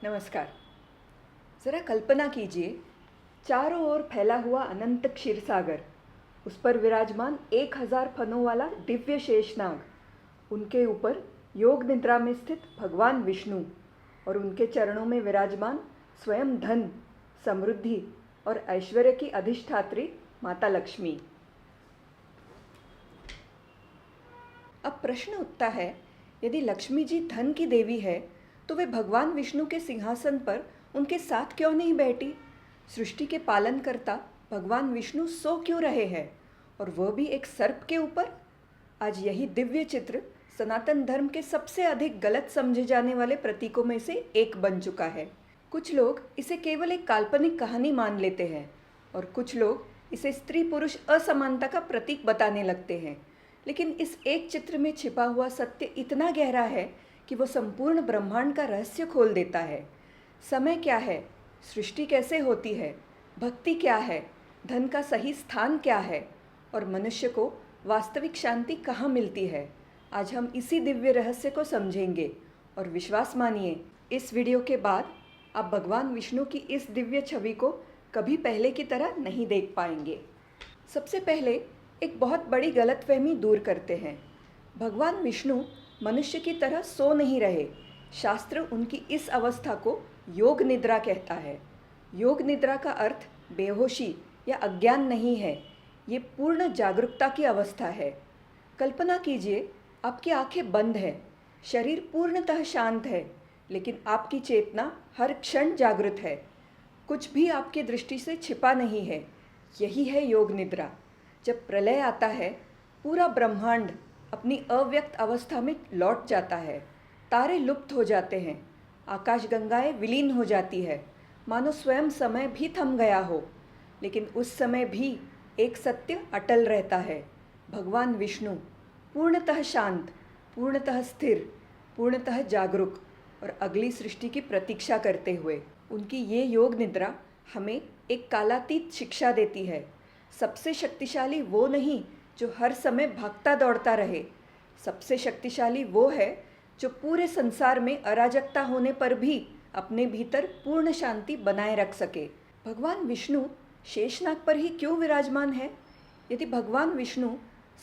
नमस्कार। ज़रा कल्पना कीजिए, चारों ओर फैला हुआ अनंत क्षीरसागर, उस पर विराजमान 1000 फनों वाला दिव्य शेषनाग, उनके ऊपर योग निद्रा में स्थित भगवान विष्णु और उनके चरणों में विराजमान स्वयं धन, समृद्धि और ऐश्वर्य की अधिष्ठात्री माता लक्ष्मी। अब प्रश्न उठता है, यदि लक्ष्मी जी धन की देवी है तो वे भगवान विष्णु के सिंहासन पर उनके साथ क्यों नहीं बैठी? सृष्टि के पालनकर्ता भगवान विष्णु सो क्यों रहे हैं, और वह भी एक सर्प के ऊपर? आज यही दिव्य चित्र सनातन धर्म के सबसे अधिक गलत समझे जाने वाले प्रतीकों में से एक बन चुका है। कुछ लोग इसे केवल एक काल्पनिक कहानी मान लेते हैं और कुछ लोग इसे स्त्री पुरुष असमानता का प्रतीक बताने लगते हैं। लेकिन इस एक चित्र में छिपा हुआ सत्य इतना गहरा है कि वो संपूर्ण ब्रह्मांड का रहस्य खोल देता है। समय क्या है, सृष्टि कैसे होती है, भक्ति क्या है, धन का सही स्थान क्या है और मनुष्य को वास्तविक शांति कहाँ मिलती है, आज हम इसी दिव्य रहस्य को समझेंगे। और विश्वास मानिए, इस वीडियो के बाद आप भगवान विष्णु की इस दिव्य छवि को कभी पहले की तरह नहीं देख पाएंगे। सबसे पहले एक बहुत बड़ी गलतफहमी दूर करते हैं। भगवान विष्णु मनुष्य की तरह सो नहीं रहे। शास्त्र उनकी इस अवस्था को योग निद्रा कहता है। योग निद्रा का अर्थ बेहोशी या अज्ञान नहीं है, ये पूर्ण जागरूकता की अवस्था है। कल्पना कीजिए, आपकी आंखें बंद हैं, शरीर पूर्णतः शांत है, लेकिन आपकी चेतना हर क्षण जागृत है। कुछ भी आपकी दृष्टि से छिपा नहीं है। यही है योग निद्रा। जब प्रलय आता है, पूरा ब्रह्मांड अपनी अव्यक्त अवस्था में लौट जाता है। तारे लुप्त हो जाते हैं, आकाशगंगाएं विलीन हो जाती है, मानो स्वयं समय भी थम गया हो। लेकिन उस समय भी एक सत्य अटल रहता है। भगवान विष्णु पूर्णतः शांत, पूर्णतः स्थिर, पूर्णतः जागरूक और अगली सृष्टि की प्रतीक्षा करते हुए। उनकी ये योग निद्रा हमें एक कालातीत शिक्षा देती है। सबसे शक्तिशाली वो नहीं जो हर समय भागता दौड़ता रहे। सबसे शक्तिशाली वो है जो पूरे संसार में अराजकता होने पर भी अपने भीतर पूर्ण शांति बनाए रख सके। भगवान विष्णु शेषनाग पर ही क्यों विराजमान है? यदि भगवान विष्णु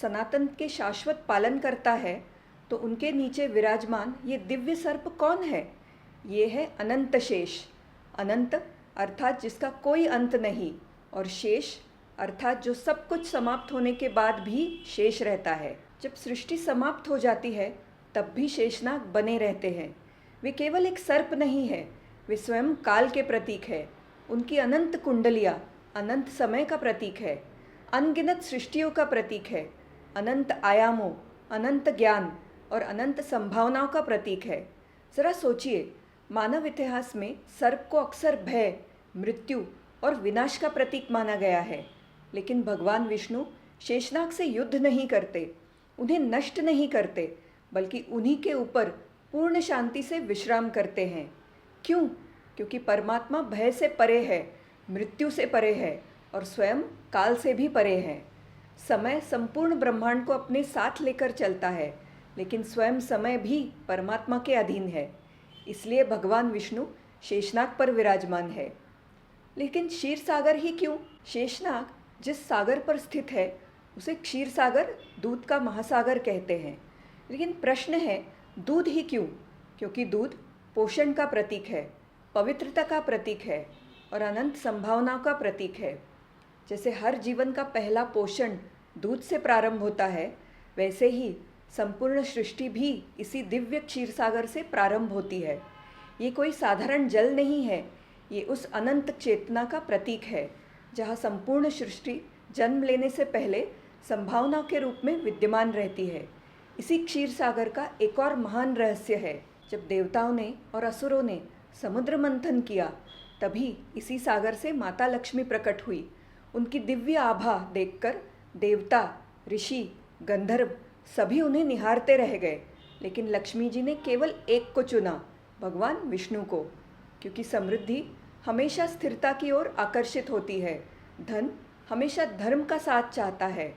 सनातन के शाश्वत पालन करता है तो उनके नीचे विराजमान ये दिव्य सर्प कौन है? ये है अनंत शेष। अनंत अर्थात जिसका कोई अंत नहीं, और शेष अर्थात जो सब कुछ समाप्त होने के बाद भी शेष रहता है। जब सृष्टि समाप्त हो जाती है तब भी शेषनाग बने रहते हैं। वे केवल एक सर्प नहीं है, वे स्वयं काल के प्रतीक है। उनकी अनंत कुंडलियाँ अनंत समय का प्रतीक है, अनगिनत सृष्टियों का प्रतीक है, अनंत आयामों, अनंत ज्ञान और अनंत संभावनाओं का प्रतीक है। ज़रा सोचिए, मानव इतिहास में सर्प को अक्सर भय, मृत्यु और विनाश का प्रतीक माना गया है। लेकिन भगवान विष्णु शेषनाग से युद्ध नहीं करते, उन्हें नष्ट नहीं करते, बल्कि उन्हीं के ऊपर पूर्ण शांति से विश्राम करते हैं। क्यों? क्योंकि परमात्मा भय से परे है, मृत्यु से परे है और स्वयं काल से भी परे है। समय संपूर्ण ब्रह्मांड को अपने साथ लेकर चलता है, लेकिन स्वयं समय भी परमात्मा के अधीन है। इसलिए भगवान विष्णु शेषनाग पर विराजमान है। लेकिन क्षीर सागर ही क्यों? शेषनाग जिस सागर पर स्थित है उसे क्षीर सागर, दूध का महासागर कहते हैं। लेकिन प्रश्न है, दूध ही क्यों? क्योंकि दूध पोषण का प्रतीक है, पवित्रता का प्रतीक है और अनंत संभावनाओं का प्रतीक है। जैसे हर जीवन का पहला पोषण दूध से प्रारंभ होता है, वैसे ही संपूर्ण सृष्टि भी इसी दिव्य क्षीर सागर से प्रारंभ होती है। ये कोई साधारण जल नहीं है, ये उस अनंत चेतना का प्रतीक है जहाँ संपूर्ण सृष्टि जन्म लेने से पहले संभावना के रूप में विद्यमान रहती है। इसी क्षीर सागर का एक और महान रहस्य है। जब देवताओं ने और असुरों ने समुद्र मंथन किया, तभी इसी सागर से माता लक्ष्मी प्रकट हुई। उनकी दिव्य आभा देखकर देवता, ऋषि, गंधर्व सभी उन्हें निहारते रह गए। लेकिन लक्ष्मी जी ने केवल एक को चुना, भगवान विष्णु को, क्योंकि समृद्धि हमेशा स्थिरता की ओर आकर्षित होती है। धन हमेशा धर्म का साथ चाहता है।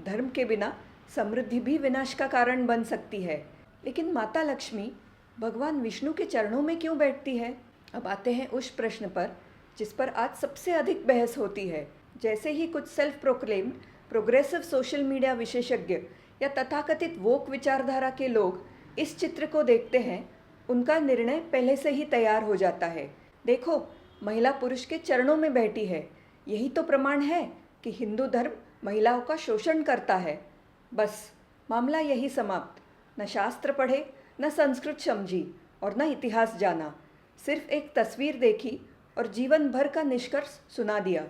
धर्म के बिना समृद्धि भी विनाश का कारण बन सकती है। लेकिन माता लक्ष्मी भगवान विष्णु के चरणों में क्यों बैठती है? अब आते हैं उस प्रश्न पर जिस पर आज सबसे अधिक बहस होती है। जैसे ही कुछ self proclaimed progressive social media विशेषज्ञ या तथाकथित वोक विचारधारा के लोग इस चित्र को देखते हैं, उनका निर्णय पहले से ही तैयार हो जाता है। देखो, महिला पुरुष के चरणों में बैठी है, यही तो प्रमाण है कि हिंदू धर्म महिलाओं का शोषण करता है। बस मामला यही समाप्त। न शास्त्र पढ़े, न संस्कृत समझी और न इतिहास जाना, सिर्फ एक तस्वीर देखी और जीवन भर का निष्कर्ष सुना दिया।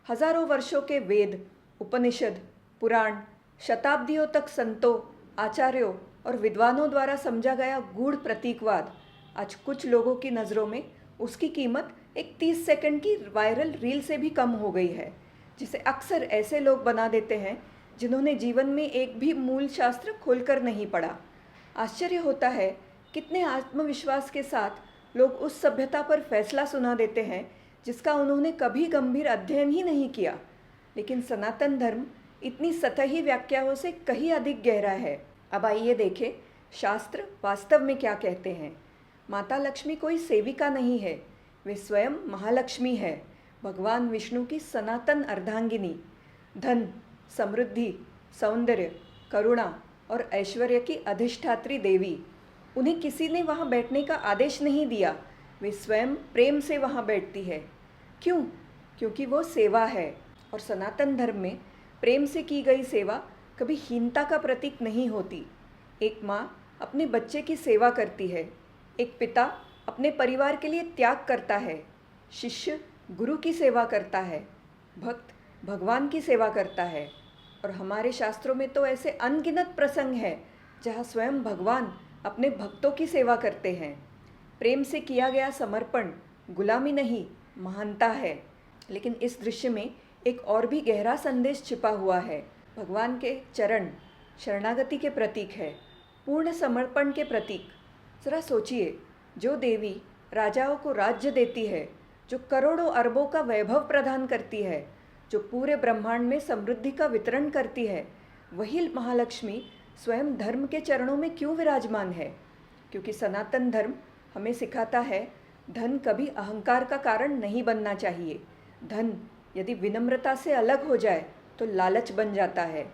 हजारों वर्षों के वेद, उपनिषद, पुराण, शताब्दियों तक संतों, आचार्यों और विद्वानों द्वारा समझा गया गूढ़ प्रतीकवाद आज कुछ लोगों की नज़रों में उसकी कीमत एक 30 सेकंड की वायरल रील से भी कम हो गई है, जिसे अक्सर ऐसे लोग बना देते हैं जिन्होंने जीवन में एक भी मूल शास्त्र खोलकर नहीं पढ़ा। आश्चर्य होता है कितने आत्मविश्वास के साथ लोग उस सभ्यता पर फैसला सुना देते हैं जिसका उन्होंने कभी गंभीर अध्ययन ही नहीं किया। लेकिन सनातन धर्म इतनी सतही व्याख्याओं से कहीं अधिक गहरा है। अब आइए देखें शास्त्र वास्तव में क्या कहते हैं। माता लक्ष्मी कोई सेविका नहीं है, वे स्वयं महालक्ष्मी है, भगवान विष्णु की सनातन अर्धांगिनी। धन, समृद्धि, सौंदर्य, करुणा और ऐश्वर्य की अधिष्ठात्री देवी। उन्हें किसी ने वहाँ बैठने का आदेश नहीं दिया, वे स्वयं प्रेम से वहाँ बैठती है। क्यों? क्योंकि वो सेवा है, और सनातन धर्म में प्रेम से की गई सेवा कभी हीनता का प्रतीक नहीं होती। एक माँ अपने बच्चे की सेवा करती है, एक पिता अपने परिवार के लिए त्याग करता है, शिष्य गुरु की सेवा करता है, भक्त भगवान की सेवा करता है। और हमारे शास्त्रों में तो ऐसे अनगिनत प्रसंग हैं जहाँ स्वयं भगवान अपने भक्तों की सेवा करते हैं। प्रेम से किया गया समर्पण गुलामी नहीं, महानता है। लेकिन इस दृश्य में एक और भी गहरा संदेश छिपा हुआ है। भगवान के चरण शरणागति के प्रतीक है, पूर्ण समर्पण के प्रतीक। ज़रा सोचिए, जो देवी राजाओं को राज्य देती है, जो करोड़ों अरबों का वैभव प्रदान करती है, जो पूरे ब्रह्मांड में समृद्धि का वितरण करती है, वही महालक्ष्मी स्वयं धर्म के चरणों में क्यों विराजमान है? क्योंकि सनातन धर्म हमें सिखाता है धन कभी अहंकार का कारण नहीं बनना चाहिए। धन यदि विनम्रता से अलग हो जाए तो लालच बन जाता है।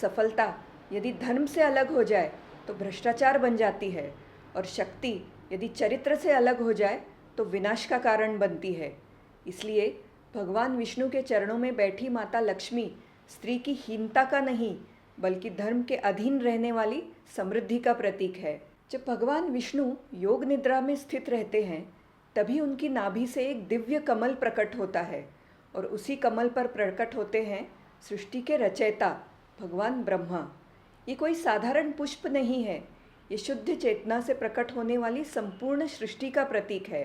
सफलता यदि धर्म से अलग हो जाए तो भ्रष्टाचार बन जाती है, और शक्ति यदि चरित्र से अलग हो जाए तो विनाश का कारण बनती है। इसलिए भगवान विष्णु के चरणों में बैठी माता लक्ष्मी स्त्री की हीनता का नहीं, बल्कि धर्म के अधीन रहने वाली समृद्धि का प्रतीक है। जब भगवान विष्णु योग निद्रा में स्थित रहते हैं, तभी उनकी नाभि से एक दिव्य कमल प्रकट होता है, और उसी कमल पर प्रकट होते हैं सृष्टि के रचयिता भगवान ब्रह्मा। ये कोई साधारण पुष्प नहीं है, ये शुद्ध चेतना से प्रकट होने वाली संपूर्ण सृष्टि का प्रतीक है।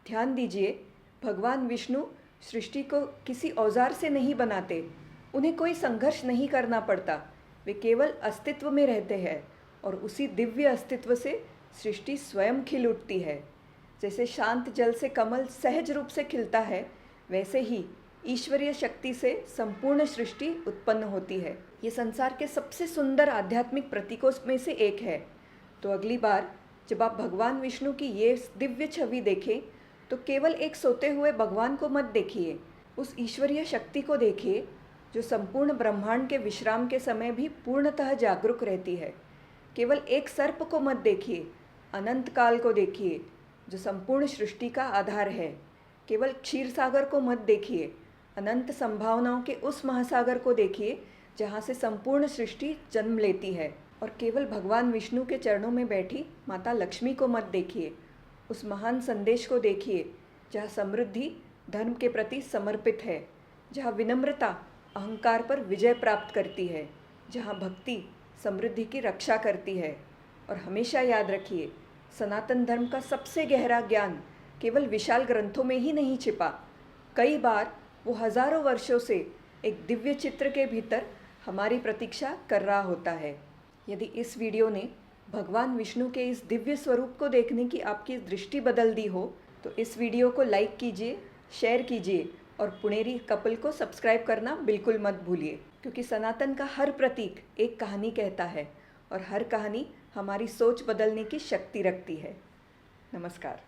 ध्यान दीजिए, भगवान विष्णु सृष्टि को किसी औजार से नहीं बनाते, उन्हें कोई संघर्ष नहीं करना पड़ता, वे केवल अस्तित्व में रहते हैं, और उसी दिव्य अस्तित्व से सृष्टि स्वयं खिल उठती है। जैसे शांत जल से कमल सहज रूप से खिलता है, वैसे ही ईश्वरीय शक्ति से संपूर्ण सृष्टि उत्पन्न होती है। ये संसार के सबसे सुंदर आध्यात्मिक प्रतीकों में से एक है। तो अगली बार जब आप भगवान विष्णु की ये दिव्य छवि देखें, तो केवल एक सोते हुए भगवान को मत देखिए, उस ईश्वरीय शक्ति को देखिए जो संपूर्ण ब्रह्मांड के विश्राम के समय भी पूर्णतः जागरूक रहती है। केवल एक सर्प को मत देखिए, अनंत काल को देखिए जो संपूर्ण सृष्टि का आधार है। केवल क्षीर सागर को मत देखिए, अनंत संभावनाओं के उस महासागर को देखिए जहाँ से संपूर्ण सृष्टि जन्म लेती है। और केवल भगवान विष्णु के चरणों में बैठी माता लक्ष्मी को मत देखिए, उस महान संदेश को देखिए जहाँ समृद्धि धर्म के प्रति समर्पित है, जहाँ विनम्रता अहंकार पर विजय प्राप्त करती है, जहाँ भक्ति समृद्धि की रक्षा करती है। और हमेशा याद रखिए, सनातन धर्म का सबसे गहरा ज्ञान केवल विशाल ग्रंथों में ही नहीं छिपा, कई बार वो हजारों वर्षों से एक दिव्य चित्र के भीतर हमारी प्रतीक्षा कर रहा होता है। यदि इस वीडियो ने भगवान विष्णु के इस दिव्य स्वरूप को देखने की आपकी दृष्टि बदल दी हो, तो इस वीडियो को लाइक कीजिए, शेयर कीजिए और पुणेरी कपल को सब्सक्राइब करना बिल्कुल मत भूलिए, क्योंकि सनातन का हर प्रतीक एक कहानी कहता है और हर कहानी हमारी सोच बदलने की शक्ति रखती है। नमस्कार।